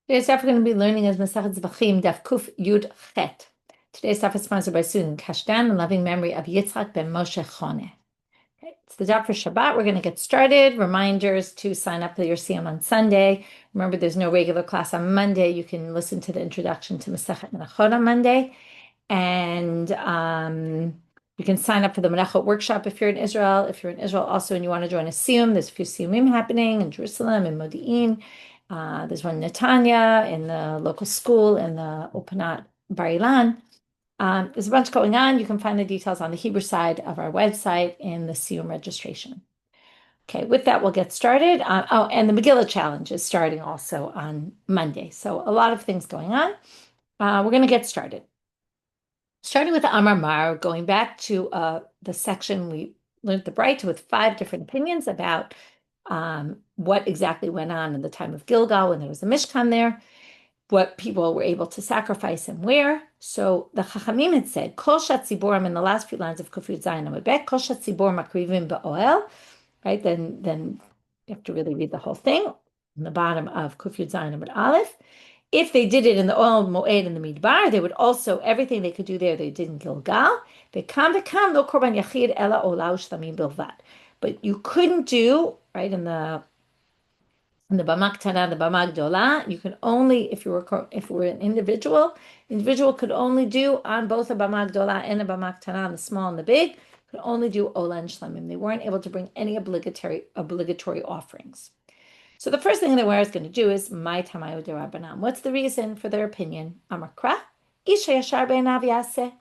Today's daf we're going to be learning is Masechet Zevachim, Daf Kuf Yud Chet. Today's daf is sponsored by student Kashdan in loving memory of Yitzchak ben Moshe Chone. Okay, it's the daf for Shabbat. We're going to get started. Reminders to sign up for your Siyam on Sunday. Remember, there's no regular class on Monday. You can listen to the introduction to Masechet Menachot on Monday. And you can sign up for the Menachot workshop if you're in Israel. If you're in Israel also and you want to join a Siyum, there's a few Siyumim happening in Jerusalem, in Modi'in. There's one in Netanya, in the local school, in the Opanat Bar Ilan. There's a bunch going on. You can find the details on the Hebrew side of our website in the Siyum registration. Okay, with that, we'll get started. And the Megillah Challenge is starting also on Monday. So a lot of things going on. We're going to get started. Starting with the Amar Mar, going back to the section we learned the braita with 5 different opinions about what exactly went on in the time of Gilgal when there was a Mishkan there, what people were able to sacrifice and where. So the Chachamim had said, Kol Shatziborim in the last few lines of Kufut Zayin Amud Kol Shatzibor Makrivim Ba'oel, right? Then you have to really read the whole thing in the bottom of Kufut Zayin Amud Aleph. If they did it in the Oel Moed in the Midbar, they would also, everything they could do there, they did in Gilgal. V'kam lo korban yachid ela olah u'shlamim bilvad. But you couldn't do, right, in the Bama Ktana, the Bama Gdola, you can only, if you were an individual could only do on both the Bama Gdola and the Bama Ktana, the small and the big, could only do Ola and Shlamim. They weren't able to bring any obligatory offerings. So the first thing the Gemara is going to do is my tamayu de Rabbanan. What's the reason for their opinion? Amakra, Isha Yashar Be'enav Yaseh.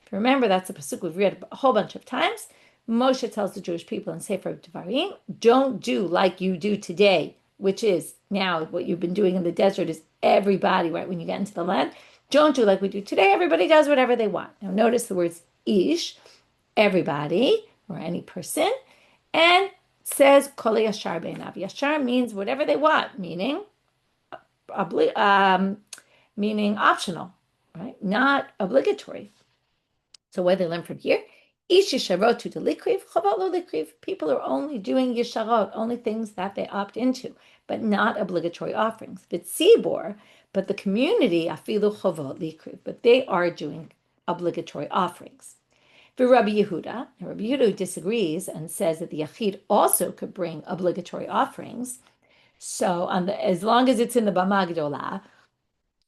If you remember, that's a pasuk we've read a whole bunch of times. Moshe tells the Jewish people in Sefer Devarim, don't do like you do today, which is now what you've been doing in the desert is everybody, right, when you get into the land. Don't do like we do today. Everybody does whatever they want. Now notice the words ish, everybody, or any person, and says kol yashar be'enav. Yashar means whatever they want, meaning optional, right? Not obligatory. So what do they learn from here? Ish yisharot to likriv, chavot lo likriv. People are only doing yisharot, only things that they opt into, but not obligatory offerings. V'tzibor, but the community afilu chavot likriv, but they are doing obligatory offerings. For Rabbi Yehuda, Rabbi Yehuda disagrees and says that the Yachid also could bring obligatory offerings. So as long as it's in the Bama Gdola,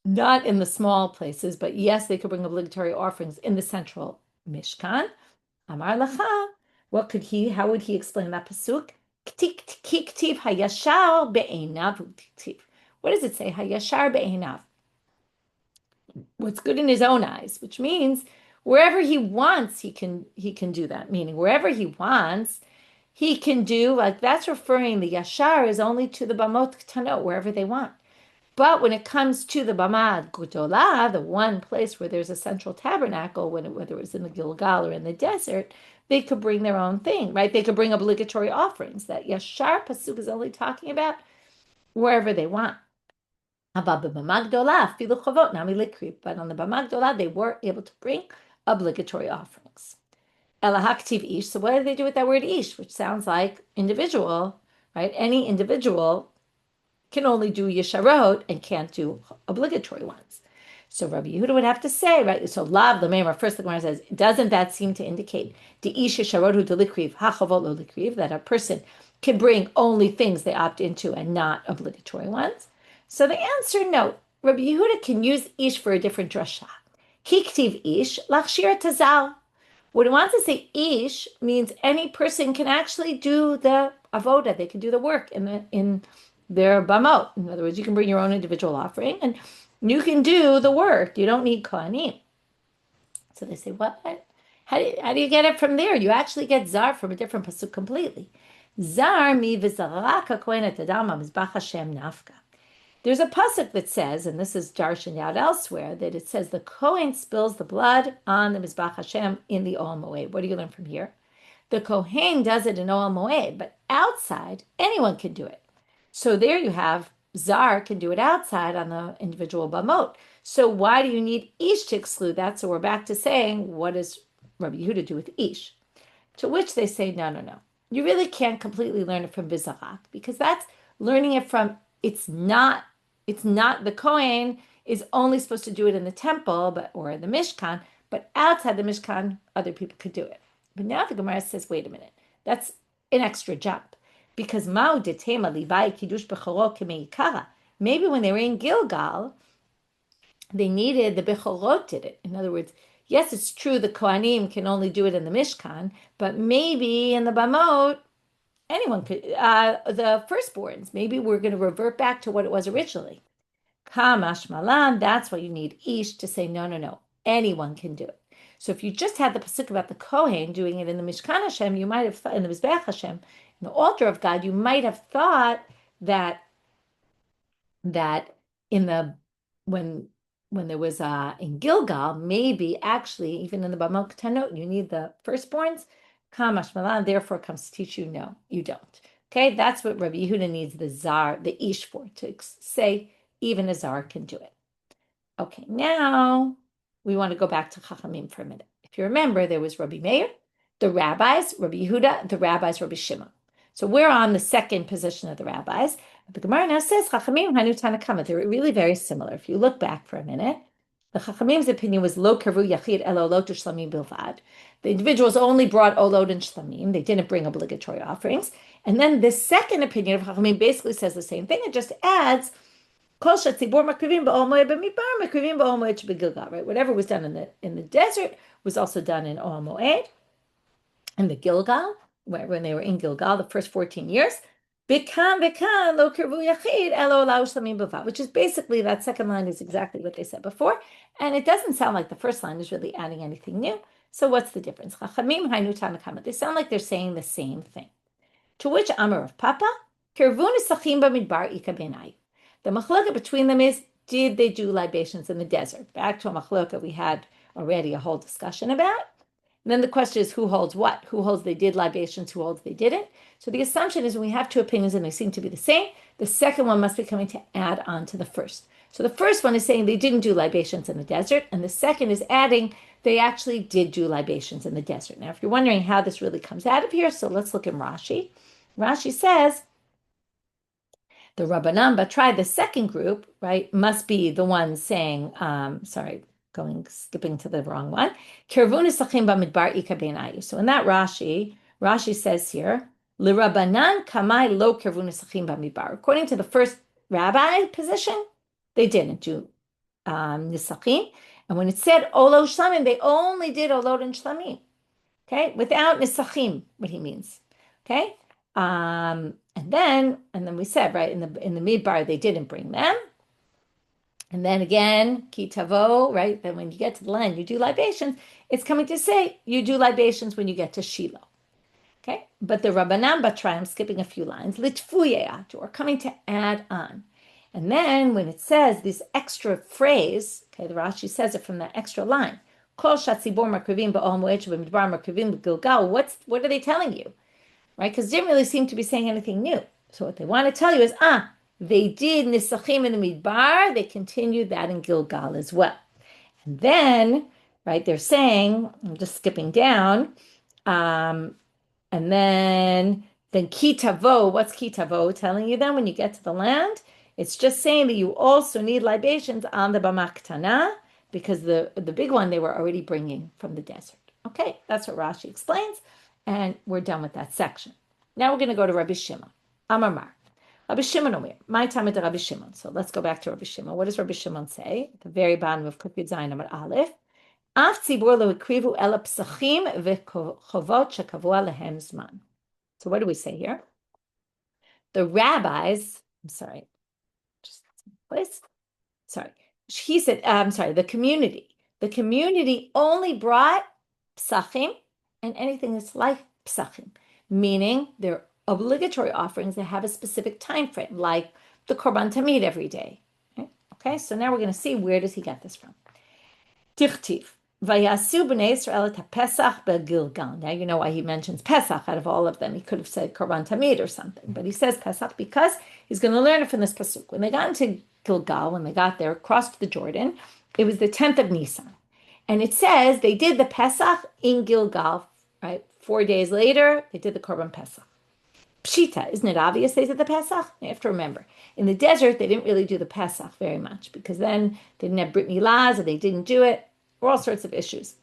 not in the small places, but yes, they could bring obligatory offerings in the central Mishkan. Amar Lacha, how would he explain that pasuk? Kiktiv hayashar be'enav. What does it say? Hayashar be'enav. What's good in his own eyes, which means wherever he wants, he can do that. Meaning wherever he wants, he can do, like that's referring, the yashar is only to the bamot ktanot, wherever they want. But when it comes to the Bama Gdola, the one place where there's a central tabernacle, whether it was in the Gilgal or in the desert, they could bring their own thing, right? They could bring obligatory offerings. That Yashar pasuk is only talking about wherever they want. But on the Bama Gdola, they were able to bring obligatory offerings. Elahaktiv ish. So what do they do with that word ish, which sounds like individual, right? Any individual can only do yesharot and can't do obligatory ones. So Rabbi Yehuda would have to say, right? So lav l'meimar. First, the Gemara says, doesn't that seem to indicate the ish yesharotu delikriv hachavot lo likriv, that a person can bring only things they opt into and not obligatory ones? So the answer, no. Rabbi Yehuda can use ish for a different drasha. Hiktiv ish lachshir tazal. What it wants to say ish means any person can actually do the avoda. They can do the work in their bamot. In other words, you can bring your own individual offering and you can do the work. You don't need kohanim. So they say, what? How do you get it from there? You actually get zar from a different pasuk completely. Zar mi v'zaraka kohen et adam mizbach Hashem nafka. There's a pasuk that says, and this is darshan out elsewhere, that it says the kohen spills the blood on the mizbach Hashem in the Oel Moed. What do you learn from here? The kohen does it in Oel Moed, but outside, anyone can do it. So there you have, Zar can do it outside on the individual bamot. So why do you need ish to exclude that? So we're back to saying, what does Rabbi Yehuda do with ish? To which they say, no. You really can't completely learn it from Bizarak, because that's learning it from, it's not It's not, the Kohen is only supposed to do it in the temple, or the Mishkan, but outside the Mishkan, other people could do it. But now the Gemara says, wait a minute, that's an extra jump. Because Ma'u detema libai kiddush bechorot kemeikara. Maybe when they were in Gilgal, they needed, the bechorot did it. In other words, yes, it's true the Kohanim can only do it in the Mishkan, but maybe in the Bamot, anyone could, the firstborns, maybe we're going to revert back to what it was originally. Kamash malan, that's why you need ish to say, no, anyone can do it. So if you just had the pasuk about the Kohen doing it in the Mishkan Hashem, you might have thought, in the Mizbeach Hashem, in the altar of God, you might have thought that in the, when there was in Gilgal, maybe actually even in the Bamot Tanot, you need the firstborns. Kamash malan, therefore comes to teach you, no, you don't. Okay, that's what Rabbi Yehuda needs the zar, the ish for, to say even a zar can do it. Okay, now we want to go back to Chachamim for a minute. If you remember, there was Rabbi Meir, the rabbis, Rabbi Yehuda, the rabbis, Rabbi Shimon. So we're on the second position of the rabbis. The Gemara now says Chachamim Hanu Tanakama. They're really very similar. If you look back for a minute, the Chachamim's opinion was Lo Kavu Yachid Elo Olot Shlamim Bilvad. The individuals only brought Olot and Shlamim. They didn't bring obligatory offerings. And then the second opinion of Chachamim basically says the same thing. It just adds Right? Whatever was done in the desert was also done in Ol Moed, in the Gilgal, when they were in Gilgal the first 14 years. Which is basically, that second line is exactly what they said before, and it doesn't sound like the first line is really adding anything new. So what's the difference? They sound like they're saying the same thing. To which Amar of Papa, the machloka between them is, did they do libations in the desert? Back to a machloka we had already a whole discussion about. And then the question is, who holds what? Who holds they did libations? Who holds they didn't? So the assumption is when we have two opinions and they seem to be the same, the second one must be coming to add on to the first. So the first one is saying they didn't do libations in the desert, and the second is adding they actually did do libations in the desert. Now, if you're wondering how this really comes out of here, so let's look in Rashi. Rashi says, the Rabbanan, but try the second group, right, must be the one saying, skipping to the wrong one. So in that Rashi says here, L'Rabbanan kamai lo kirvun esachim b'midbar. According to the first rabbi position, they didn't do nisachim. And when it said olo shlamim, they only did olot and shlamim. Okay, without nisachim, what he means. Okay. And then we said, right, in the midbar, they didn't bring them. And then again, ki tavo, right, then when you get to the land, you do libations. It's coming to say you do libations when you get to Shilo. Okay, but the Rabbanan Batra, I'm skipping a few lines, litfuyeyat, or coming to add on. And then when it says this extra phrase, okay, the Rashi says it from that extra line, kol shatzibor makrivim ba'ol moed shebemidbar makrivim b'Gilgal. What are they telling you? Right? Because they didn't really seem to be saying anything new. So what they want to tell you is, they did nisachim in the midbar, they continued that in Gilgal as well. And then, right, they're saying, I'm just skipping down, and then ki tavo, what's ki tavo telling you then when you get to the land? It's just saying that you also need libations on the Bamaktana, because the big one they were already bringing from the desert. Okay, that's what Rashi explains. And we're done with that section. Now we're going to go to Rabbi Shimon. Amar. Rabbi Shimon Omer. My time at Rabbi Shimon. So let's go back to Rabbi Shimon. What does Rabbi Shimon say? At the very bottom of Kuf Yud Zayin Amar Aleph. Af tzibur lo ikrivu ela psachim v'chovot shekavua lehem zman. So what do we say here? The rabbis, he said, the community. The community only brought psachim and anything that's like psachim, meaning they're obligatory offerings that have a specific time frame, like the korban tamid every day. Okay, so now we're going to see, where does he get this from? Tichtiv vayasu b'nei Yisrael et Pesach beGilgal. Now you know why he mentions Pesach out of all of them. He could have said korban tamid or something, but he says Pesach because he's going to learn it from this pasuk. When they got into Gilgal, when they got there, crossed the Jordan, it was the 10th of Nisan. And it says they did the Pesach in Gilgal, right? 4 days later, they did the Korban Pesach. Pshita, isn't it obvious they did the Pesach? You have to remember. In the desert, they didn't really do the Pesach very much because then they didn't have Brit Milah, or they didn't do it, or all sorts of issues.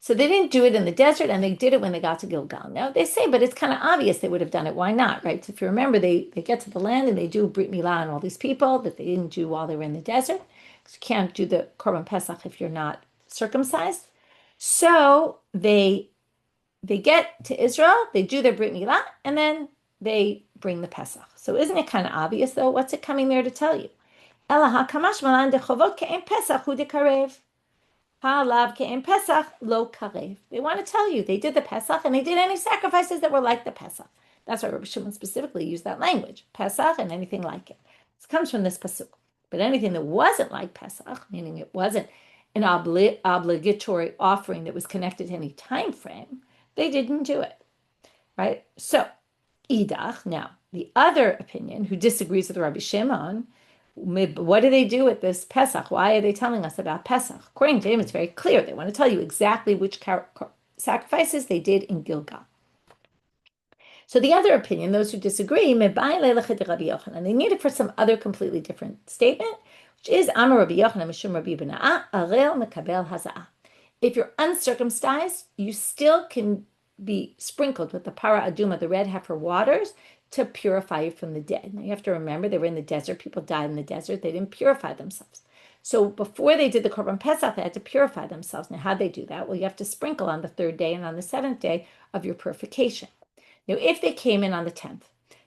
So they didn't do it in the desert, and they did it when they got to Gilgal. Now, they say, but it's kind of obvious they would have done it. Why not, right? So if you remember, they get to the land, and they do Brit Milah and all these people that they didn't do while they were in the desert. Because you can't do the Korban Pesach if you're not circumcised. So they get to Israel, they do their Brit Milah, and then they bring the Pesach. So isn't it kind of obvious, though? What's it coming there to tell you? Ela hakamash malan dechovot ke'em Pesach hu dekarev. Halav ke'em Pesach lo karev. They want to tell you they did the Pesach, and they did any sacrifices that were like the Pesach. That's why Rabbi Shimon specifically used that language, Pesach and anything like it. This comes from this pasuk. But anything that wasn't like Pesach, meaning it wasn't an obligatory offering that was connected to any time frame, they didn't do it, right? So, idach, now, the other opinion, who disagrees with Rabbi Shimon, what do they do with this Pesach? Why are they telling us about Pesach? According to him, it's very clear. They want to tell you exactly which sacrifices they did in Gilgal. So the other opinion, those who disagree, and they need it for some other completely different statement, which is Amar Rabbi Yochanan Mishum Rabbi Bena'ah, Arel Mekabel Haza'ah. If you're uncircumcised, you still can be sprinkled with the para aduma, the red heifer waters, to purify you from the dead. Now you have to remember, they were in the desert. People died in the desert. They didn't purify themselves. So before they did the Korban Pesach, they had to purify themselves. Now how'd they do that? Well, you have to sprinkle on the 3rd day and on the 7th day of your purification. Now, if they came in on the 10th,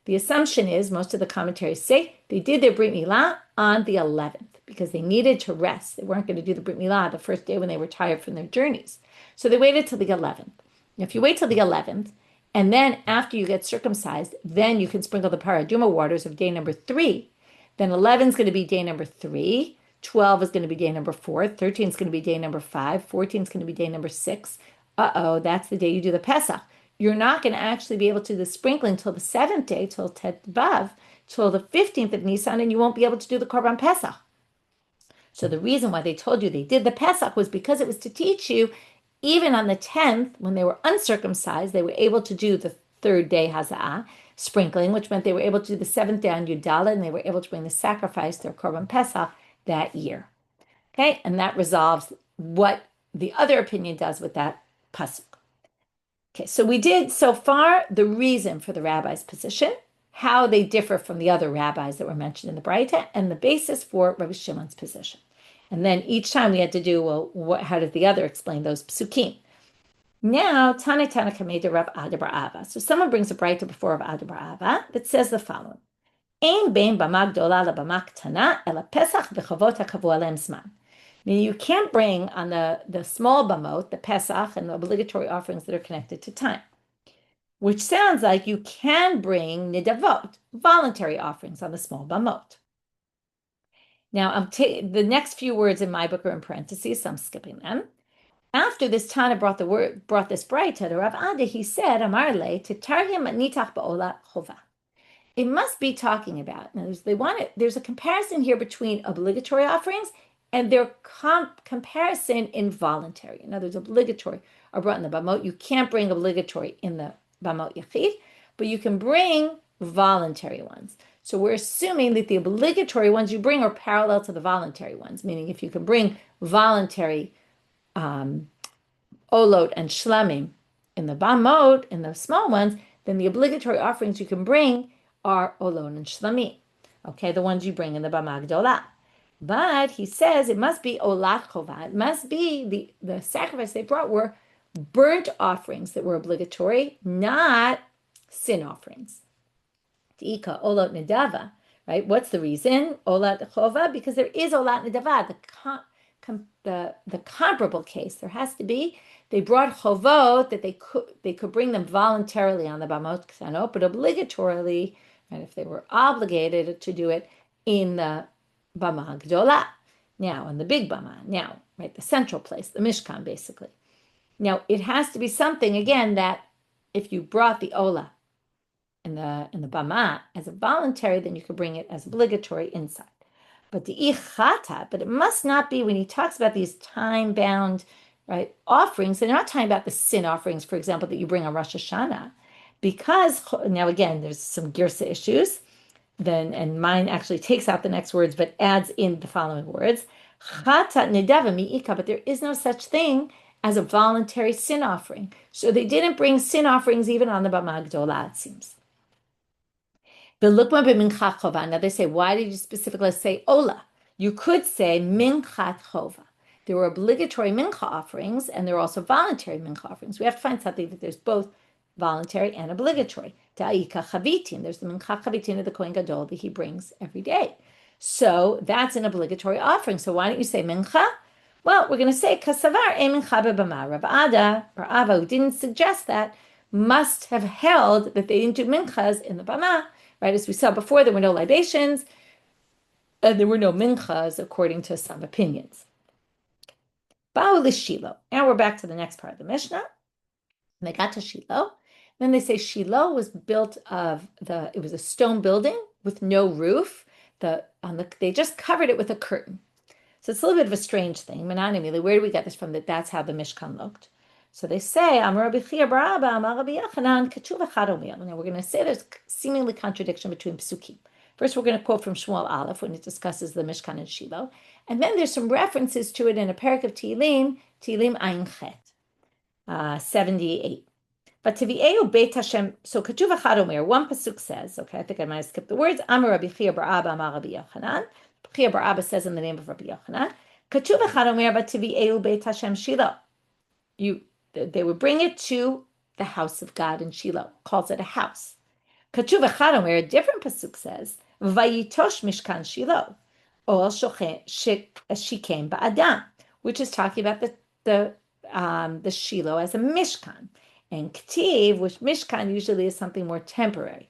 the assumption is, most of the commentaries say, they did their Brit Milah on the 11th because they needed to rest. They weren't going to do the Brit Milah the first day when they were tired from their journeys. So they waited till the 11th. Now, if you wait till the 11th, and then after you get circumcised, then you can sprinkle the paraduma waters of day number 3. Then 11 is going to be day number 3. 12 is going to be day number 4. 13 is going to be day number 5. 14 is going to be day number 6. That's the day you do the Pesach. You're not going to actually be able to do the sprinkling till the 7th day, till Tet Bav, till the 15th of Nisan, and you won't be able to do the Korban Pesach. So the reason why they told you they did the Pesach was because it was to teach you, even on the 10th, when they were uncircumcised, they were able to do the 3rd day Haza'ah, sprinkling, which meant they were able to do the 7th day on Yudala, and they were able to bring the sacrifice, their Korban Pesach, that year. Okay, and that resolves what the other opinion does with that pasuk. Okay, so we did so far the reason for the rabbi's position, how they differ from the other rabbis that were mentioned in the braita, and the basis for Rabbi Shimon's position. And then each time we had to do, well, how did the other explain those psukim? Now, Tana Kameda Rav Ada bar Ava. So someone brings a braita before Rav Ada bar Ava that says the following: Ein bein bama gdola lebama ktana ela pesach v'chavot hakavu alem zman. Meaning you can't bring on the small bamot, the pesach, and the obligatory offerings that are connected to time. Which sounds like you can bring nidavot, voluntary offerings on the small bamot. Now, the next few words in my book are in parentheses, so I'm skipping them. After this Tana brought this braita to Rav Ada, he said, Amar le tetarhim nitach ba'ola chova. It must be talking about. Now, there's a comparison here between obligatory offerings and their comparison in voluntary. In other words, obligatory are brought in the bamot. You can't bring obligatory in the bamot yachid, but you can bring voluntary ones. So we're assuming that the obligatory ones you bring are parallel to the voluntary ones, meaning if you can bring voluntary olot and shlamim in the bamot, in the small ones, then the obligatory offerings you can bring are olot and shlamim, okay, the ones you bring in the bama gdolah. But he says it must be olat chova. It must be the sacrifice they brought were burnt offerings that were obligatory, not sin offerings. Ika olat nedava, right? What's the reason? Olat chova, because there is olat nedava, the comparable case. There has to be. They brought chovot that they could bring them voluntarily on the bamot ksanot, but obligatorily, right? If they were obligated to do it in the bama gdolah, now in the big bama, now, right, the central place, the mishkan, basically. Now it has to be something again that if you brought the olah in the bama as a voluntary, then you could bring it as obligatory inside. But the ichata, but it must not be when he talks about these time-bound, right, offerings. They're not talking about the sin offerings, for example, that you bring on Rosh Hashanah. Because, now again, there's some girsa issues, then, and mine actually takes out the next words, but adds in the following words. Chatat nedava mi'ika, but there is no such thing as a voluntary sin offering. So they didn't bring sin offerings even on the Bama Gdola, it seems. Now they say, why did you specifically say Ola? You could say Minchat Chova. There were obligatory mincha offerings, and there were also voluntary mincha offerings. We have to find something that there's both voluntary and obligatory. Ta'ika chavitin. There's the mincha chavitin of the Kohen Gadol that he brings every day. So that's an obligatory offering. So why don't you say mincha? Well, we're going to say kasavar e mincha bebama. Rabbi who didn't suggest that, must have held that they didn't do minchas in the bama. Right, as we saw before, there were no libations, and there were no minchas, according to some opinions. Ba'u Shilo. Now we're back to the next part of the Mishnah. They got to Shilo. Then they say Shilo was built it was a stone building with no roof. They just covered it with a curtain. So it's a little bit of a strange thing. Menanimili, where do we get this from? That's how the Mishkan looked. So they say, Amar Rabbi Yehuda, Amar Rabbi Yochanan, Ketuv Echad Omer. Now we're going to say there's seemingly contradiction between psukim. First, we're going to quote from Shmuel Aleph when it discusses the Mishkan and Shilo. And then there's some references to it in a parak of Tehillim Ayin Chet, 78. But Tivi'eu Beit Hashem, so Ketuv Echad Omer, one pasuk says, okay, I think I might have skipped the words, Amar Rabbi Yehuda, Amar Rabbi Yochanan. Rabbi says in the name of Rabbi Yochanan, Ketuv Echad Omer, but Tivi'eu Beit Hashem Shilo. They would bring it to the house of God in Shilo, calls it a house. Ketuv Echad Omer, a different pasuk says, Vayitosh Mishkan Shilo, Ol Shikem Ba'adam, which is talking about the Shilo as a Mishkan. And K'tiv, which Mishkan usually is something more temporary.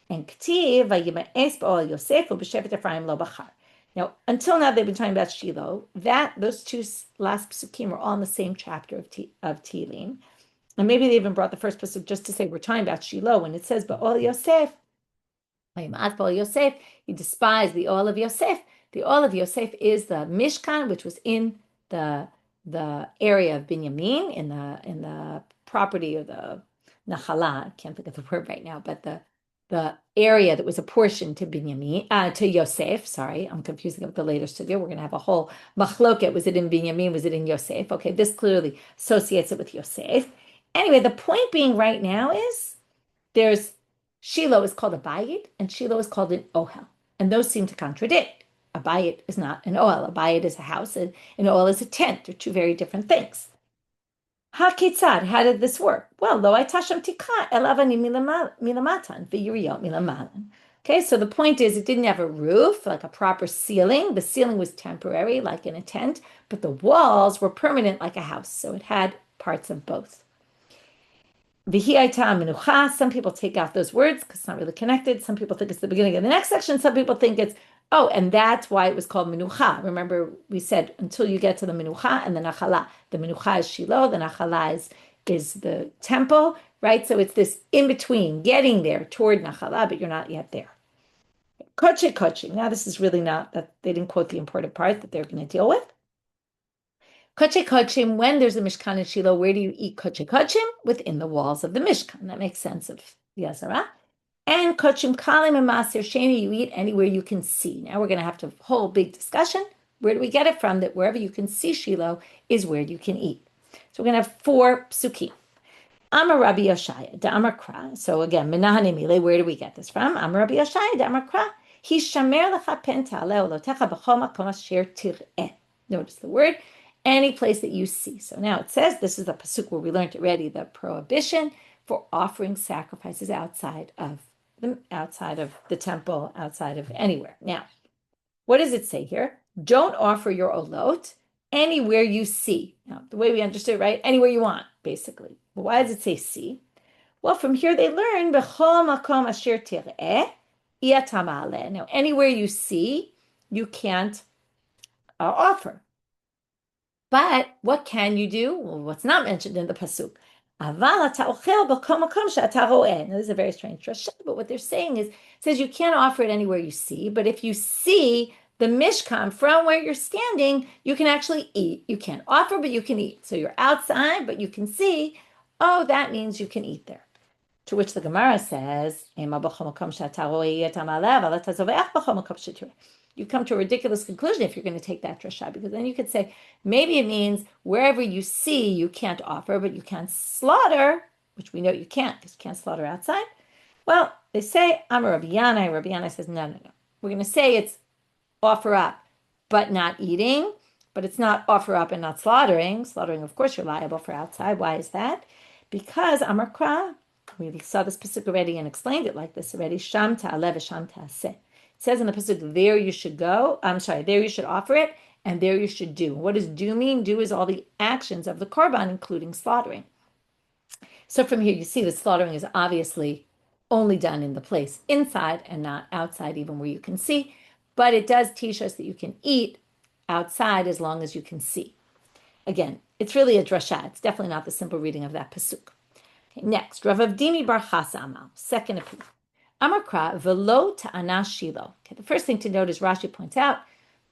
And K'tiv, Vayima'es Ba'ol Yosef U'B'Shevet Ephraim Lo Bachar. Now, until now, they've been talking about Shilo. Those two last psukim are all in the same chapter of Tehillim. And maybe they even brought the first pasuk just to say we're talking about Shilo. When it says, Ba'ol Yosef, he despised the oil of Yosef. The oil of Yosef is the Mishkan, which was in the area of Binyamin, in the property of the Nachala. I can't think of the word right now, but the area that was apportioned to Binyamin, to Yosef. Sorry, I'm confusing it with the later studio. We're going to have a whole machloket. Was it in Binyamin? Was it in Yosef? Okay, this clearly associates it with Yosef. Anyway, the point being right now is there's Shilo is called a bayit and Shilo is called an ohel. And those seem to contradict. A bayit is not an ohel. A bayit is a house and an ohel is a tent. They're two very different things. Ha-kitzad, how did this work? Well, lo aytashem tikha elavani milamatan v'yuriyot milamalan. Okay, so the point is it didn't have a roof, like a proper ceiling. The ceiling was temporary, like in a tent, but the walls were permanent, like a house. So it had parts of both. Some people take out those words because it's not really connected. Some people think it's the beginning of the next section. Some people think it's, and that's why it was called menucha. Remember, we said until you get to the menucha and the nachala. The menucha is Shilo, the nachala is the temple, right? So it's this in between, getting there toward nachala, but you're not yet there. Kodshim. Now this is really not, that they didn't quote the important part that they're going to deal with. Kodshim, when there's a Mishkan in Shilo, where do you eat kodshim? Within the walls of the Mishkan. That makes sense of Yazara. And kodshim kalim and maaser sheni, you eat anywhere you can see. Now we're going to have to have a whole big discussion. Where do we get it from? That wherever you can see Shilo is where you can eat. So we're going to have 4 psukim. Amar Rabbi Yoshaya, Da'amar Kra. So again, Menahanimile, where do we get this from? Amar Rabbi Yoshaya, Da'amar Kra. Hishamer lecha pen ta'aleh olotecha b'chol makom asher tir'eh. Notice the word. Any place that you see. So now it says, this is the pasuk where we learned already, the prohibition for offering sacrifices outside of the temple, outside of anywhere. Now, what does it say here? Don't offer your olot anywhere you see. Now, the way we understood it, right? Anywhere you want, basically. But why does it say see? Well, from here they learn, b'chol makom asher tir'eh iyata ma'aleh. Now, anywhere you see, you can't offer. But what can you do? Well, what's not mentioned in the pasuk? Now, this is a very strange drasha, but what they're saying is, it says you can't offer it anywhere you see, but if you see the Mishkan from where you're standing, you can actually eat. You can't offer, but you can eat. So you're outside, but you can see, that means you can eat there. To which the Gemara says, you come to a ridiculous conclusion if you're going to take that drasha, because then you could say, maybe it means wherever you see, you can't offer, but you can slaughter, which we know you can't, because you can't slaughter outside. Well, they say, I'm a Rabbi Yana. Rabbi Yana says, no. We're going to say it's offer up, but not eating, but it's not offer up and not slaughtering. Slaughtering, of course, you're liable for outside. Why is that? Because Amar Kra, we saw this pasuk already and explained it like this already. Sham ta'aleh v'sham ta'aseh. It says in the pasuk, there you should go. There you should offer it, and there you should do. What does do mean? Do is all the actions of the korban, including slaughtering. So from here, you see that slaughtering is obviously only done in the place inside and not outside, even where you can see. But it does teach us that you can eat outside as long as you can see. Again, it's really a drasha. It's definitely not the simple reading of that pasuk. Okay, next, Rav Avdimi bar Chasa Amal, second opinion. Amar Kra velo ta'ana Shilo. Okay, the first thing to note is Rashi points out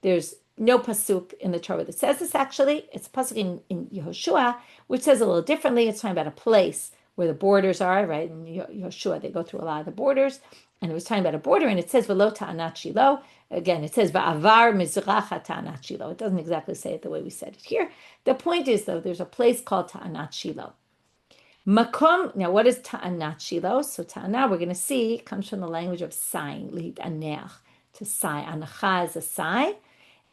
there's no pasuk in the Torah that says this actually. It's a pasuk in Yehoshua, which says a little differently. It's talking about a place where the borders are, right? In Yehoshua, they go through a lot of the borders. And it was talking about a border, and it says velo ta'anat Shilo. Again, it says va'avar mizracha ta'anat Shilo. It doesn't exactly say it the way we said it here. The point is, though, there's a place called ta'anat Shilo. Makom, now what is ta'anat Shilo? So ta'anah, we're going to see, comes from the language of sighing, li'tanech, to sigh. Anacha is a sigh.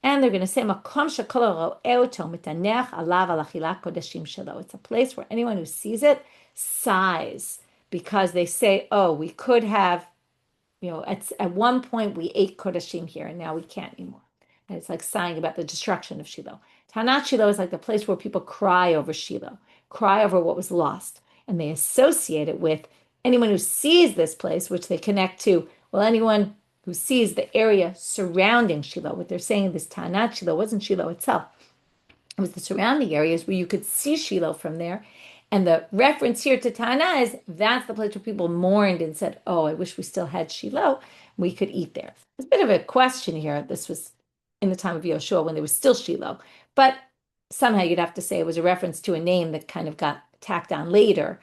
And they're going to say, Makom shekol ro'eoto mitanech alav al achilat kodshim shelo. It's a place where anyone who sees it sighs, because they say, oh, we could have, at one point we ate kodshim here, and now we can't anymore. And it's like sighing about the destruction of Shilo. Ta'anat Shilo is like the place where people cry over Shilo, cry over what was lost. And they associate it with anyone who sees this place, which they connect to, well, anyone who sees the area surrounding Shilo. What they're saying, this Ta'anat Shilo wasn't Shilo itself. It was the surrounding areas where you could see Shilo from there. And the reference here to Ta'anah is that's the place where people mourned and said, oh, I wish we still had Shilo. We could eat there. There's a bit of a question here. This was in the time of Yehoshua when there was still Shilo. But somehow you'd have to say it was a reference to a name that kind of got tacked on later,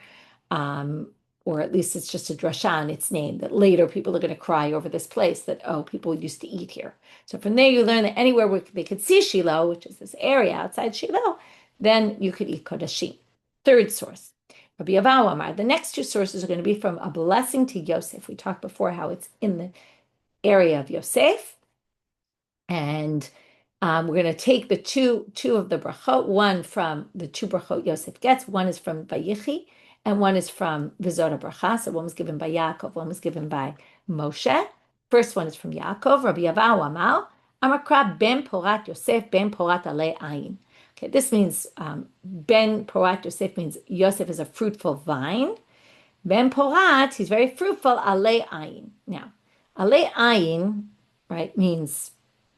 or at least it's just a drasha on its name, that later people are going to cry over this place that, oh, people used to eat here. So from there you learn that anywhere where they could see Shilo, which is this area outside Shilo, then you could eat kodshim. Third source, Rabbi Yehuda Amar. The next two sources are going to be from a blessing to Yosef. We talked before how it's in the area of Yosef, and we're going to take the two of the brachot, one from the two brachot Yosef gets, one is from Vayichi, and one is from Vizora Bracha. So one was given by Yaakov, one was given by Moshe. First one is from Yaakov, Rabbi Yehuda Amar, Amakra ben Porat Yosef ben Porat alei ayin. Okay, this means ben Porat Yosef means Yosef is a fruitful vine. Ben Porat, he's very fruitful, alei ayin. Now, alei ayin, right, means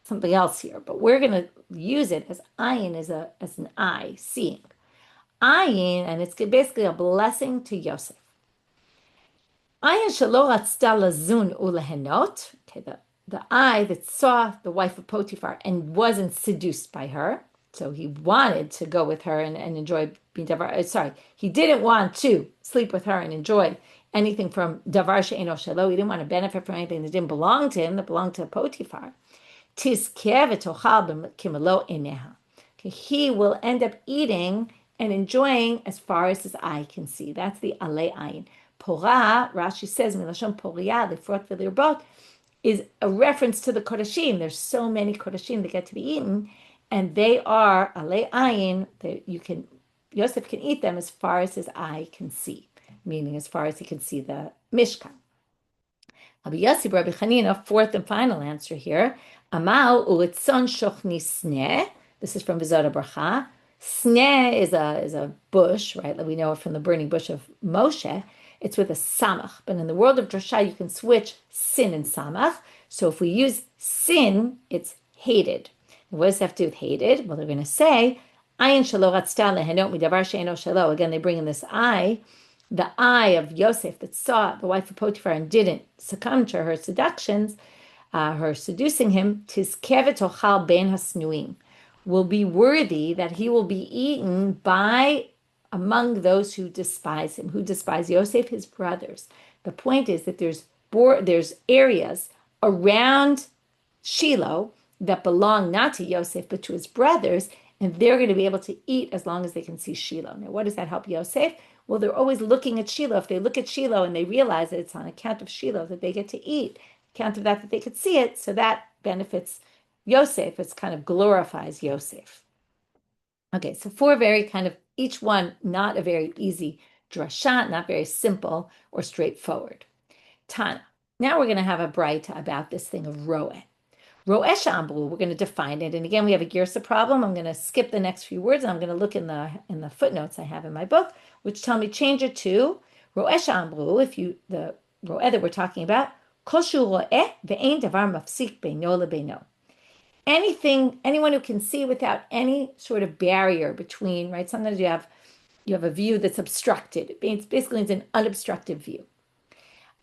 something else here, but we're going to use it as ayin as an eye, seeing. Ayin, and it's basically a blessing to Yosef. Ayin shelo ratzta lazun ulehenot. Okay, the eye that saw the wife of Potiphar and wasn't seduced by her, so he wanted to go with her and enjoy being davar. Sorry, he didn't want to sleep with her and enjoy anything from davar she'eno shelo. He didn't want to benefit from anything that didn't belong to him, that belonged to Potiphar. Okay, he will end up eating and enjoying as far as his eye can see. That's the alei ayin. Porah, Rashi says, milashon poriyah, lifrot v'lirbot, is a reference to the kodshim. There's so many kodshim that get to be eaten, and they are alei ayin. Yosef can eat them as far as his eye can see, meaning as far as he can see the Mishkan. Rabbi Yossi, Rabbi Chanina, fourth and final answer here. Amal ulitzon shochni sneh. This is from Vizora Bracha. Sneh is a bush, right? We know it from the burning bush of Moshe. It's with a samach. But in the world of drasha, you can switch sin and samach. So if we use sin, it's hated. And what does that have to do with hated? Well, they're going to say, ayin shelo ratzta lehenot midavar she'eno shelo. Again, they bring in this eye, the eye of Yosef that saw the wife of Potiphar and didn't succumb to her seductions, her seducing him, tizkevet ochal ben hasnuim, will be worthy that he will be eaten by among those who despise him, who despise Yosef, his brothers. The point is that there's areas around Shilo that belong not to Yosef, but to his brothers, and they're going to be able to eat as long as they can see Shilo. Now, what does that help Yosef? Well, they're always looking at Shilo. If they look at Shilo and they realize that it's on account of Shilo that they get to eat, account of that they could see it, so that benefits Yosef. It's kind of glorifies Yosef. Okay, so 4 very kind of, each one not a very easy drasha, not very simple or straightforward. Tana. Now we're going to have a braita about this thing of roeh. Roeh shambru, we're going to define it. And again, we have a girsa problem. I'm going to skip the next few words, and I'm going to look in the footnotes I have in my book, which tell me change it to roeh shambru, the roeh that we're talking about, koshu roeh ve'ein davar mafsik beino lebeino. Anyone who can see without any sort of barrier between, right? Sometimes you have a view that's obstructed. It basically means an unobstructed view.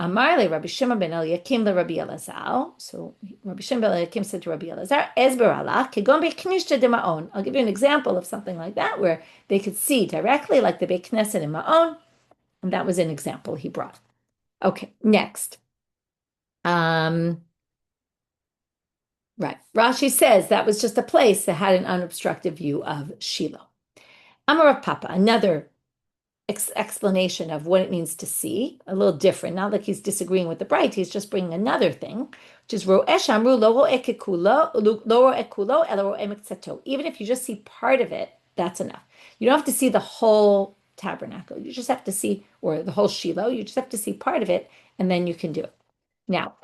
Amar le Rabbi Shimon ben Eliakim le Rabbi Elazar. So Rabbi Shimon ben Eliakim said to Rabbi Elazar, Esber Allah, kegon be'knishta de ma'on. I'll give you an example of something like that where they could see directly, like the Beit Knesset in Ma'on. And that was an example he brought. Okay, next. Right. Rashi says that was just a place that had an unobstructed view of Shilo. Amar of Papa, another explanation of what it means to see, a little different. Not like he's disagreeing with the braita, he's just bringing another thing, which is ro'esh amru lo ro'eh kekulo, lo ro'eh kulo, elo ro'eh mikzato. Even if you just see part of it, that's enough. You don't have to see the whole tabernacle. You just have to see, or the whole Shilo, you just have to see part of it, and then you can do it. Now,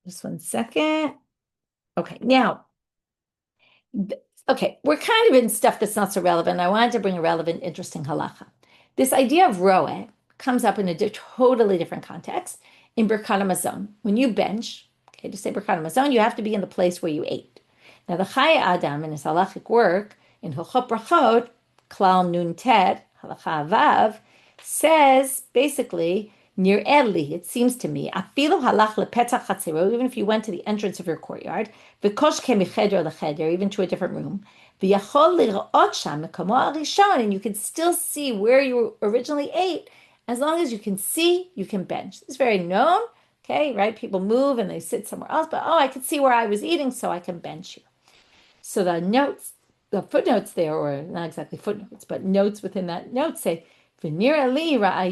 just 1 second. Okay, now, we're kind of in stuff that's not so relevant. I wanted to bring a relevant, interesting halacha. This idea of roeh comes up in a totally different context in Birkat HaMazon. When you bench, to say Birkat HaMazon, you have to be in the place where you ate. Now, the Chayei Adam in his halachic work in Hilchot Brachot, Klal Nun Tet, Halacha Vav, says basically, Nir Eli, it seems to me, afilu halach lepetach chatzero, even if you went to the entrance of your courtyard, v'kosh kemicheder lecheder, even to a different room, v'yachol lirot sham mekomo arishon, and you can still see where you originally ate. As long as you can see, you can bench. It's very known, okay, right? People move and they sit somewhere else, but I could see where I was eating, so I can bench here. So the footnotes there, or not exactly footnotes, but notes within that note say, says, I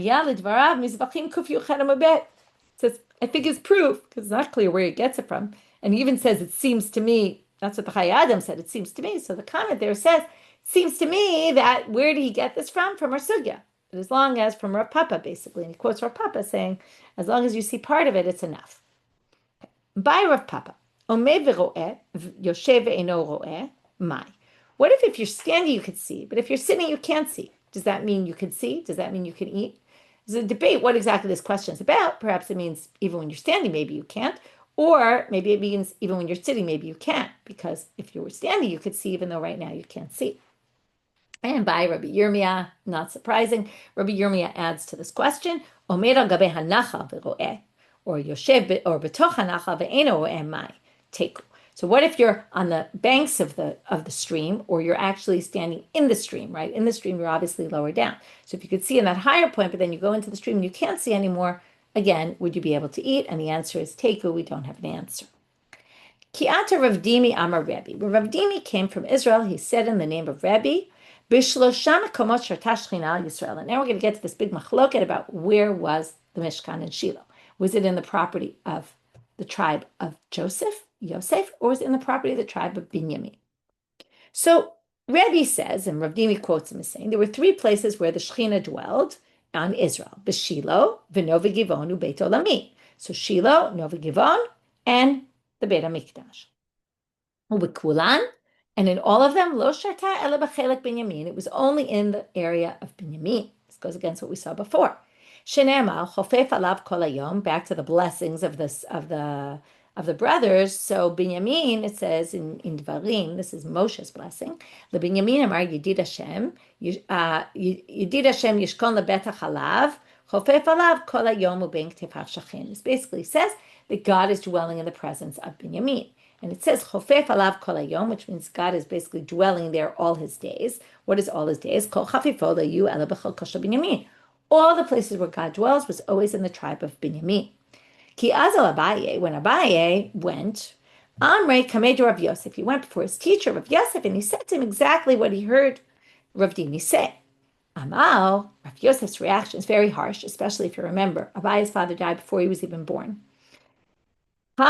think it's proof, because it's not clear where he gets it from. And he even says, it seems to me, that's what the Chayei Adam said, it seems to me. So the comment there says, it seems to me that, where did he get this from? From our sugya. But as long as, from Rav Papa, basically. And he quotes Rav Papa saying, as long as you see part of it, it's enough. By Rav Papa, what if you're standing, you could see, but if you're sitting, you can't see? Does that mean you can see? Does that mean you can eat? There's a debate what exactly this question is about. Perhaps it means even when you're standing, maybe you can't. Or maybe it means even when you're sitting, maybe you can't. Because if you were standing, you could see, even though right now you can't see. And by Rabbi Yirmiyah, not surprising, Rabbi Yirmiyah adds to this question, Omer al gabe hanacha v'ro'eh, or yoshev or betoch hanacha ve'eno ro'eh mai, teku. So what if you're on the banks of the stream, or you're actually standing in the stream, right? In the stream, you're obviously lower down. So if you could see in that higher point, but then you go into the stream and you can't see anymore, again, would you be able to eat? And the answer is teku. We don't have an answer. Ki'ata Rav Dimi Amar Rabbi. Rav Dimi came from Israel. He said in the name of Rabbi, Bishlosha mekomot sharta shechina al Yisrael. And now we're going to get to this big machloket about where was the Mishkan in Shilo. Was it in the property of the tribe of Yosef, or was it in the property of the tribe of Binyamin? So Rabbi says, and Rav Dimi quotes him as saying, there were 3 places where the Shechina dwelled on Israel: B'Shilo, v'Nova Givon, u'Beit Olami. So Shilo, Nova Givon, and the Beit HaMikdash. U'B'Kulan, and in all of them, Lo Sharta Ela B'Chelek Binyamin. It was only in the area of Binyamin. This goes against what we saw before. Shene'emar Chofef Alav Kol Hayom. Back to the blessings of the brothers. So Binyamin, it says in Dvarim, this is Moshe's blessing. The Binyamin Amar Yedid Hashem, Yedid Hashem Yishkon LeBetach Halav, Chofef Alav Kol Hayom U'Bein Ktefav Shachin. This basically says that God is dwelling in the presence of Binyamin. And it says chofef alav kol hayom, which means God is basically dwelling there all his days. What is all his days? Kol chafifo leyu ela b'chol kosher Binyamin. All the places where God dwells was always in the tribe of Binyamin. Ki azal Abaye, when Abaye went, Amrei kamed Rav Yosef, he went before his teacher, Rav Yosef, and he said to him exactly what he heard Rav Dimi say. Amal, Rav Yosef's reaction is very harsh, especially if you remember, Abaye's father died before he was even born. Okay,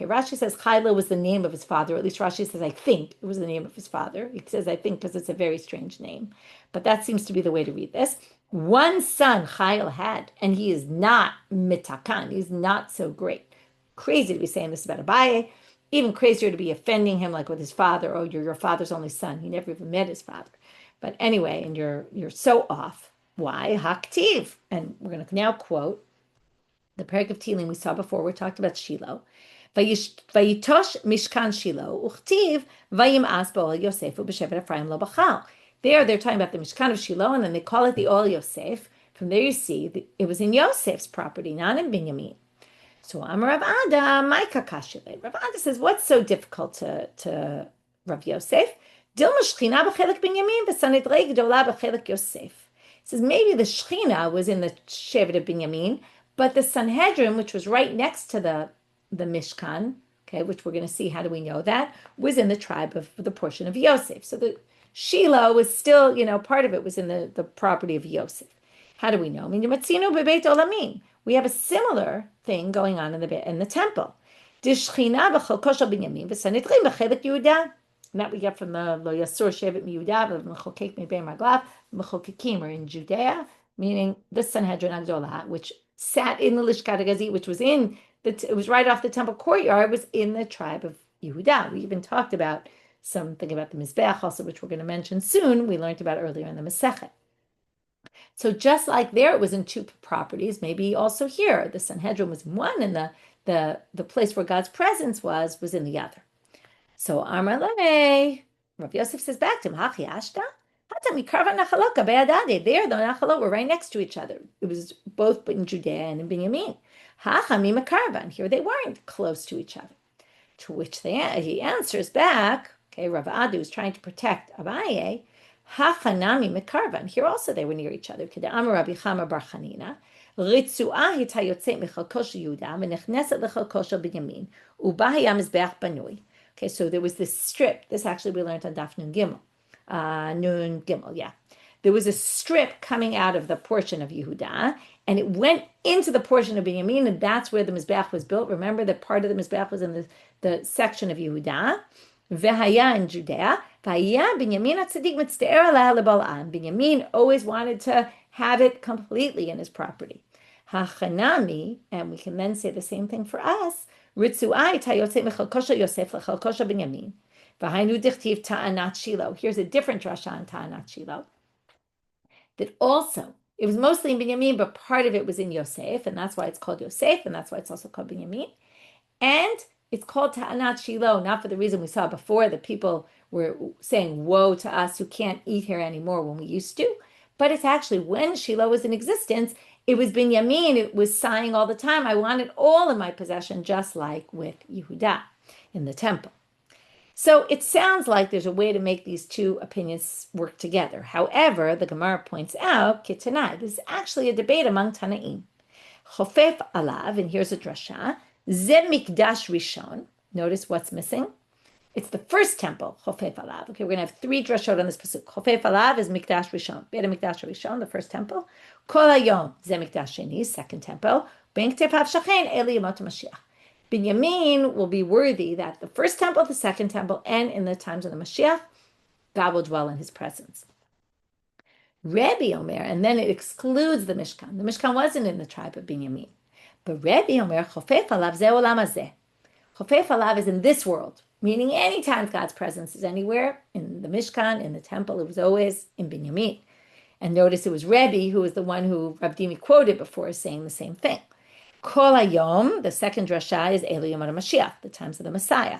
Rashi says Chayla was the name of his father. At least Rashi says, I think it was the name of his father. He says, I think, because it's a very strange name. But that seems to be the way to read this. One son Chayil had, and he is not mitakan. He's not so great. Crazy to be saying this about Abaye. Even crazier to be offending him like with his father. Oh, you're your father's only son. He never even met his father. But anyway, and you're so off. Why? Haktiv. And we're going to now quote the parak of Tehillim we saw before. We talked about Shilo. Vayitosh mishkan Shilo uchtiv vayim'as ba'ol Yosef u'b'shevet Ephraim lo b'chal. There, they're talking about the Mishkan of Shilo, and then they call it the Ol Yosef. From there, you see it was in Yosef's property, not in Binyamin. So Amar Rav Ada, my kakashile. Rav Ada says, what's so difficult to Rav Yosef? Dilma Shechina b'chelik Binyamin v'sanedrei gdola b'chelik Yosef. He says maybe the Shechina was in the Shevet of Binyamin, but the Sanhedrin, which was right next to the Mishkan, okay, which we're going to see, how do we know that, was in the tribe of the portion of Yosef. So the Shilo was still, part of it was in the property of Yosef. How do we know? We have a similar thing going on in the temple. And that we get from the Lo Yasur Shevet Miyudav, Mechokek Mebei Maglav, Mechokekim, or in Judea, meaning the Sanhedrin Agdolah, which sat in the Lishkat HaGazit, which was it was right off the temple courtyard, was in the tribe of Yehuda. We even talked about something about the Mizbeach also, which we're going to mention soon. We learned about earlier in the Masechet. So just like there, it was in two properties, maybe also here, the Sanhedrin was in one, and the place where God's presence was in the other. So Amar Lei, Rav Yosef says back to him, Hachi Ashta? There, the Nachalot were right next to each other. It was both in Judea and in Binyamin. Hachami Makarvan. Here they weren't close to each other. To which he answers back, okay, Rav Adu is trying to protect Abaye. Hachanami Makarvan. Here also they were near each other. Keda'amar Rabbi Chama bar Chanina. Ritzu'ah hitayotzet mechalko shel Yehuda v'nechneset lechalko shel Binyamin u'ba haya mizbeach banui. Okay, so there was this strip. This actually we learned on Daf Nun Gimel. There was a strip coming out of the portion of Yehuda, and it went into the portion of Binyamin, and that's where the Mizbeach was built. Remember that part of the Mizbeach was in the section of Yehuda. V'haya in Judea. V'haya Binyamin HaTzadik mitzte'er aleh lebal'am. Binyamin always wanted to have it completely in his property. Hachanami, and we can then say the same thing for us. Ritzu'ai tayotzei mechalko shel Yosef lechalko shel Binyamin. V'hainu dichtiv ta'anat Shilo. Here's a different drasha on ta'anat Shilo. That also, it was mostly in Binyamin, but part of it was in Yosef, and that's why it's called Yosef, and that's why it's also called Binyamin. And it's called ta'anat Shilo, not for the reason we saw before, that people were saying, woe to us who can't eat here anymore when we used to. But it's actually when Shilo was in existence, it was Binyamin, it was sighing all the time, I want it all in my possession, just like with Yehuda in the temple. So it sounds like there's a way to make these two opinions work together. However, the Gemara points out, Kitanai, this is actually a debate among Tanaim. Chofef alav, and here's a drasha, Ze mikdash rishon. Notice what's missing. It's the first temple, Chofef alav. Okay, we're going to have three drashot on this pasuk. Chofef alav is mikdash rishon. Beit mikdash rishon, the first temple. Kol hayom, Ze mikdash sheni, second temple. Ben ktefav shachen, Eli yemot Mashiach. Binyamin will be worthy that the first temple, the second temple, and in the times of the Mashiach, God will dwell in his presence. Rabbi Omer, and then it excludes the Mishkan. The Mishkan wasn't in the tribe of Binyamin. But Rabbi Omer, Chofef alav ze olam hazeh. Chofef alav is in this world, meaning anytime God's presence is anywhere, in the Mishkan, in the temple, it was always in Binyamin. And notice it was Rabbi who was the one who Rav Dimi quoted before saying the same thing. Kol hayom, the second drasha is Eli Yom HaMashiach, the times of the Messiah.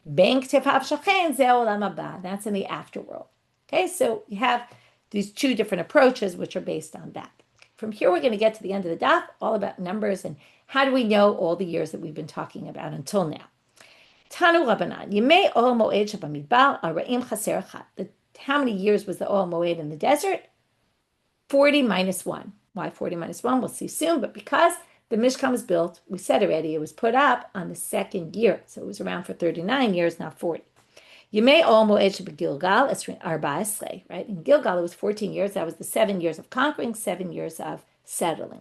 Ben ktefav shachen ze olam haba. That's in the afterworld. Okay, so you have these two different approaches which are based on that. From here, we're going to get to the end of the daf, all about numbers and How do we know all the years that we've been talking about until now? Tanu Rabbanan, Yemei Ol Moed Shabamidbar Ara'im Chaser Echad. How many years was the Ol Moed in the desert? 40 minus 1. Why 40 minus 1? We'll see soon. But because the Mishkan was built, we said already, it was put up on the second year. So it was around for 39 years, not 40. Yemei Ol Moed Gilgal, it's Arba Esrei, right? In Gilgal, it was 14 years. That was the 7 years of conquering, 7 years of settling.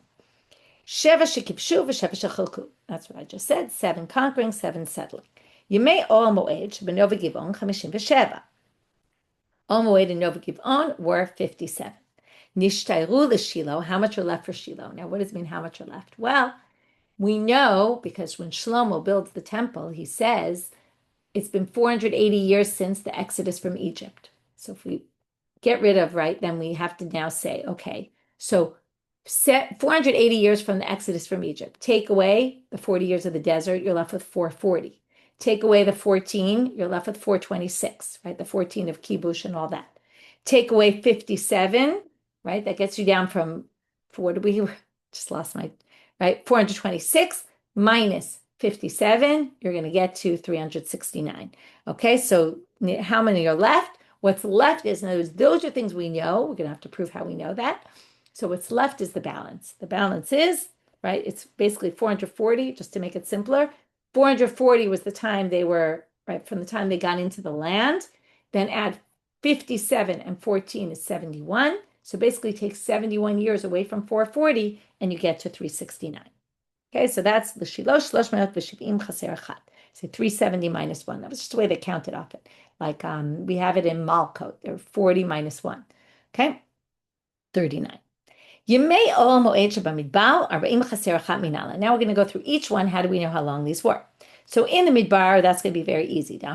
Sheva Shekipshu v'Sheva Shechalku. That's what I just said. 7 conquering, 7 settling. Yemei Ol Moed Sheb'Nova Givon 57. Ol Moed and Nova Givon were 57. Nishtayru l'Shilo. How much are left for Shilo? Now, what does it mean? How much are left? Well, we know because when Shlomo builds the temple, he says it's been 480 years since the Exodus from Egypt. So if we get rid of, right, then we have to now say, okay, so 480 years from the Exodus from Egypt. Take away the 40 years of the desert, you're left with 440. Take away the 14, you're left with 426, right? The 14 of kibush and all that. Take away 57, right? That gets you down from, what did we, just lost my, right? 426 minus 57, you're going to get to 369. Okay, so how many are left? What's left is, in other words, those are things we know. We're going to have to prove how we know that. So what's left is the balance. The balance is, right, it's basically 440, just to make it simpler. 440 was the time they were, right, from the time they got into the land. Then add 57 and 14 is 71. So basically take 71 years away from 440 and you get to 369. Okay, so that's the Shilo, Shlosh Me'ot V'Shiv'im Chaser Echad. So 370 minus 1. That was just the way they counted off it. Like we have it in Malkot. They're 40 minus 1. Okay, 39. Yemei Ol Moed Shebamidbar Arba'im Chaser Echad Minala. Now we're going to go through each one. How do we know how long these were? So in the Midbar, that's going to be very easy. The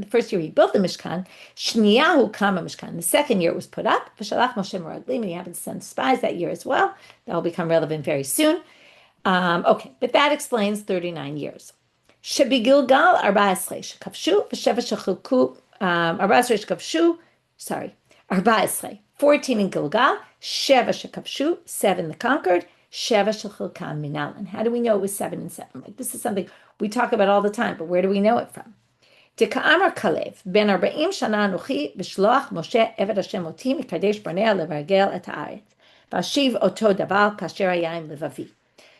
first year he built the Mishkan. Shniyahu Kama Mishkan. The second year it was put up. V'shalach Moshe Meraglim, and he happened to send spies that year as well. That will become relevant very soon. Okay, but that explains 39 years. Shebi Gilgal Arba Esrei Shekavshu v'Sheva Shechilku Arba Esrei Shekavshu. Sorry, Arba Esrei. 14 in Gilgal, Sheva Shekavshu, 7 the conquered. Sheva Shechilkan Minal. And how do we know it was 7 and 7? Like, this is something we talk about all the time, but where do we know it from? Deka'amar Kalev, ben 40 shana anuchi b'shloach Moshe eved Hashem oti mikadesh barnei levargel et haaretz v'ashiv oto davar kasher hayayim levavi.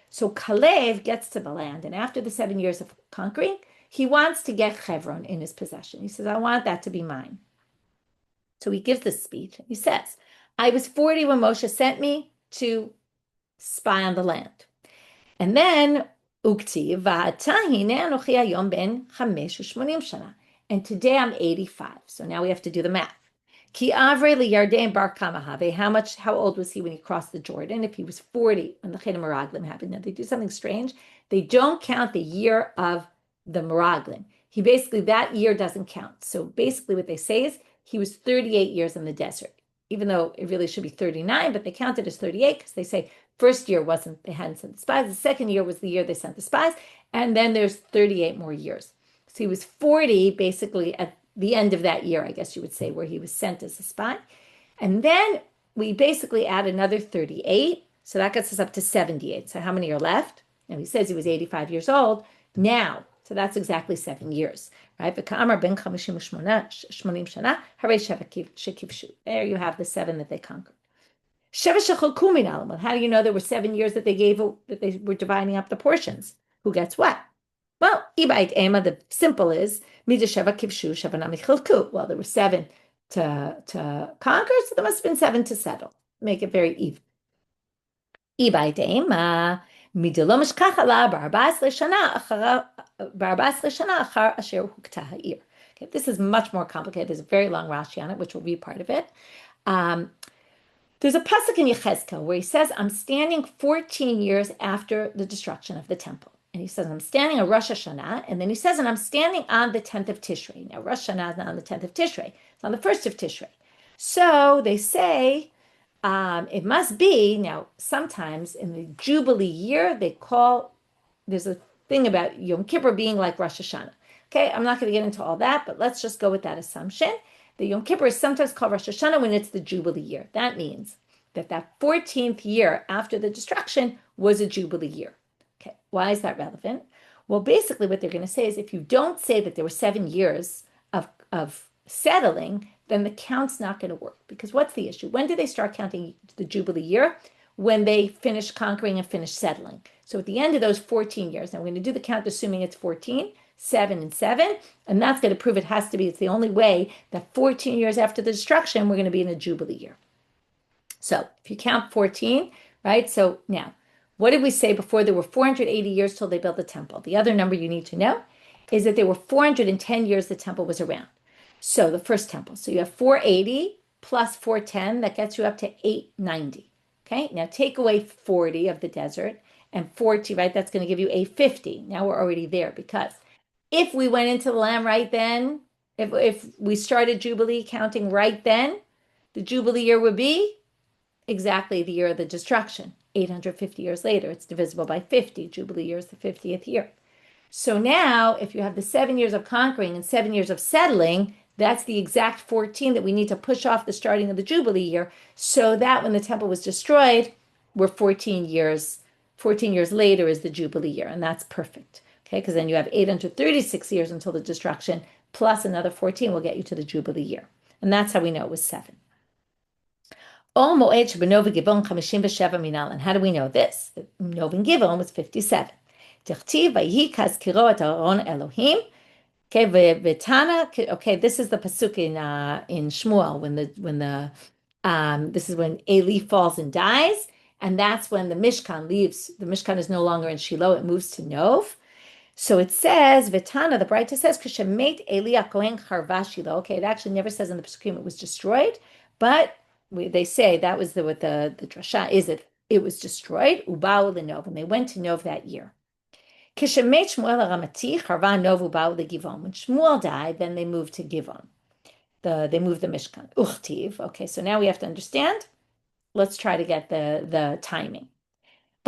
So Kalev gets to the land, and after the 7 years of conquering, he wants to get Hebron in his possession. He says, I want that to be mine. So he gives this speech. He says, I was 40 when Moshe sent me to spy on the land. And then, Ukti, and today I'm 85. So now we have to do the math. Ki avre li Yarden bar kamahave. How old was he when he crossed the Jordan? If he was 40 when the Chet Meraglim happened. Now they do something strange. They don't count the year of the Meraglim. That year doesn't count. So basically what they say is he was 38 years in the desert, even though it really should be 39, but they count it as 38 because they say first year they hadn't sent the spies. The second year was the year they sent the spies. And then there's 38 more years. So he was 40 basically at the end of that year, I guess you would say, where he was sent as a spy. And then we basically add another 38. So that gets us up to 78. So how many are left? Now he says he was 85 years old now. So that's exactly 7 years, right? There you have the 7 that they conquered. How do you know there were 7 years that they were dividing up the portions? Who gets what? Well, the simple is, well, there were 7 to conquer, so there must have been 7 to settle. Make it very even. Okay, this is much more complicated. There's a very long Rashi on it, which will be part of it. There's a pasuk in Yechezkel where he says, I'm standing 14 years after the destruction of the temple. And he says, I'm standing on Rosh Hashanah. And then he says, and I'm standing on the 10th of Tishrei. Now, Rosh Hashanah is not on the 10th of Tishrei. It's on the 1st of Tishrei. So they say, it must be, now, sometimes in the Jubilee year, there's a thing about Yom Kippur being like Rosh Hashanah. Okay, I'm not going to get into all that, but let's just go with that assumption. The Yom Kippur is sometimes called Rosh Hashanah when it's the Jubilee year. That means that 14th year after the destruction was a Jubilee year. Okay, why is that relevant? Well, basically what they're going to say is if you don't say that there were 7 years of settling, then the count's not going to work. Because what's the issue? When do they start counting the Jubilee year? When they finish conquering and finish settling. So at the end of those 14 years, now we're going to do the count assuming it's 14, 7 and 7, and that's going to prove it's the only way that 14 years after the destruction, we're going to be in a Jubilee year. So if you count 14, right? So now, what did we say before? There were 480 years till they built the temple. The other number you need to know is that there were 410 years the temple was around. So the first temple. So you have 480 plus 410, that gets you up to 890. Okay, now take away 40 of the desert and 40, right? That's going to give you 850. Now we're already there because if we went into the land right then, if we started Jubilee counting right then, the Jubilee year would be exactly the year of the destruction. 850 years later, it's divisible by 50. Jubilee year is the 50th year. So now, if you have the 7 years of conquering and 7 years of settling, that's the exact 14 that we need to push off the starting of the Jubilee year, so that when the temple was destroyed, we're 14 years later is the Jubilee year, and that's perfect. Okay, because then you have 836 years until the destruction, plus another 14 will get you to the Jubilee year. And that's how we know it was 7. And how do we know this? Nov and Givon was 57. Okay, this is the pasuk in Shmuel this is when Eli falls and dies, and that's when the Mishkan leaves. The Mishkan is no longer in Shilo; it moves to Nov. So it says, Vitana, the braita says, Kishemet Eli Kohen Charva Shilo. Okay, it actually never says in the Pesukim it was destroyed, but they say that was what the drasha is. It was destroyed. Ubao leNov, and they went to Nov that year. Kishemet Shmuel Aramati Charva Nov Ubao leGivon. When Shmuel died, then they moved to Givon. They moved the Mishkan. Uchtiv. Okay, so now we have to understand. Let's try to get the timing.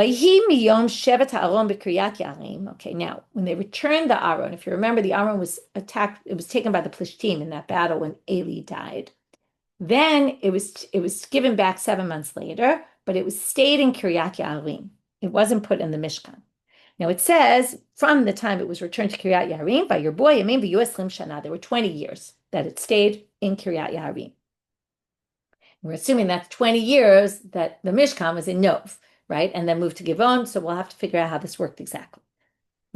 Okay, now when they returned the Aron, if you remember, the Aron was attacked. It was taken by the Plishtim in that battle when Eli died. Then it was given back 7 months later, but it was stayed in Kiryat Yarim. It wasn't put in the Mishkan. Now it says from the time it was returned to Kiryat Yarim by your boy Yamin v'Yoslim Shana, there were 20 years that it stayed in Kiryat Yarim. We're assuming that's 20 years that the Mishkan was in Nov, right? And then moved to Givon. So we'll have to figure out how this worked exactly.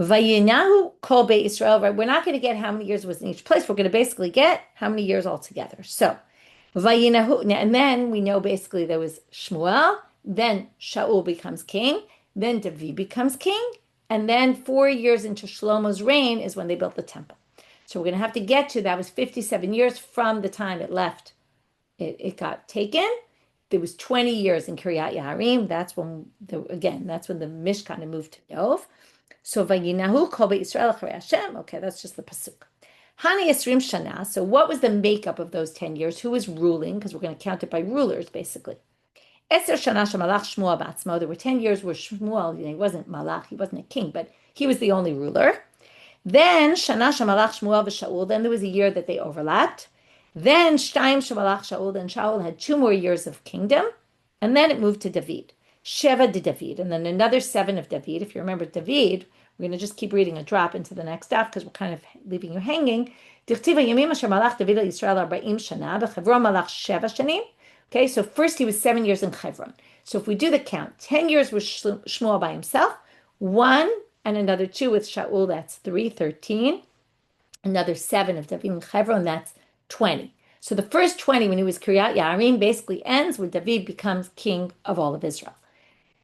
Vayinahu kol Beit Israel, right? We're not going to get how many years was in each place. We're going to basically get how many years altogether. So Vayinahu, and then we know basically there was Shmuel, then Shaul becomes king, then David becomes king, and then 4 years into Shlomo's reign is when they built the temple. So we're going to have to get to, that was 57 years from the time it left. It got taken. There was 20 years in Kiryat Yarim. That's when the Mishkan moved to Nov. So Vayinahu kol Beit Israel acharei Hashem. Okay, that's just the pasuk. Hani Yisrim Shana. So what was the makeup of those 10 years? Who was ruling? Because we're going to count it by rulers, basically. Eser Shana shemalach Shmuel b'atzmo. There were 10 years where Shmuel, he wasn't malach, he wasn't a king, but he was the only ruler. Then Shana shemalach Shmuel v'Shaul. Then there was a year that they overlapped. Then Shtaim shemalach Shaul, and Shaul had 2 more years of kingdom, and then it moved to David. Sheva de David, and then another 7 of David. If you remember David, we're going to just keep reading a drop into the next stuff because we're kind of leaving you hanging. Okay, so first he was 7 years in Hebron. So if we do the count, 10 years was Shmuel by himself, 1 and another 2 with Shaul, that's 3, 13. Another 7 of David in Hebron, that's 20. So the first 20, when he was Kiryat Yarim, basically ends when David becomes king of all of Israel.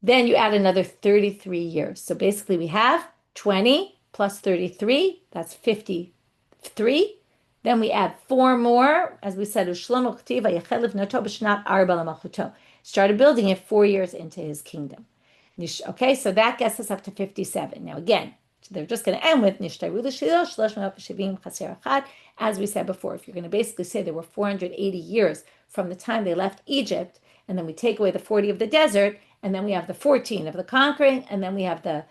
Then you add another 33 years. So basically we have 20 plus 33, that's 53. Then we add 4 more, as we said, started building it 4 years into his kingdom. Okay, so that gets us up to 57. Now again, they're just going to end with as we said before. If you're going to basically say there were 480 years from the time they left Egypt, and then we take away the 40 of the desert, and then we have the 14 of the conquering, and then we have the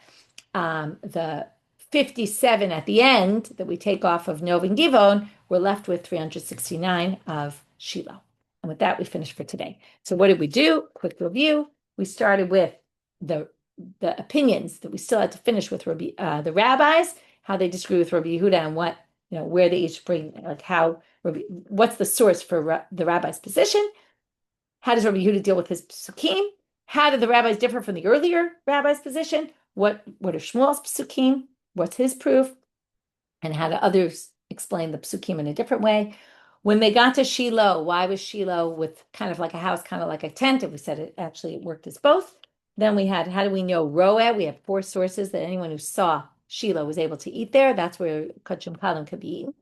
57 at the end that we take off of Nov and Givon, we're left with 369 of Shilo. And with that, we finish for today. So what did we do? Quick review. We started with the opinions that we still had to finish with the rabbis, how they disagree with Rabbi Yehuda and what, where they each bring, like what's the source for the rabbi's position? How does Rabbi Yehuda deal with his psukim? How did the rabbis differ from the earlier rabbi's position? What are Shmuel's psukim? What's his proof? And how do others explain the psukim in a different way? When they got to Shilo, why was Shilo with kind of like a house, kind of like a tent? If we said it worked as both. Then we had, how do we know Roeh? We have 4 sources that anyone who saw Shilo was able to eat there. That's where kodshim kalim could be eaten.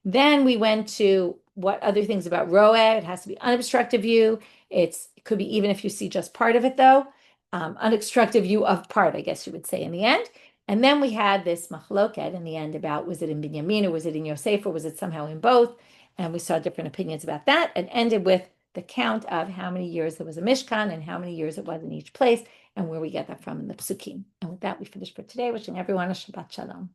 Then we went to what other things about Roeh. It has to be unobstructed view. It could be even if you see just part of it, though. Unobstructed view of part, I guess you would say in the end. And then we had this machloket in the end about, was it in Binyamin or was it in Yosef or was it somehow in both? And we saw different opinions about that and ended with the count of how many years there was a Mishkan and how many years it was in each place and where we get that from in the Psukim. And with that, we finish for today, wishing everyone a Shabbat Shalom.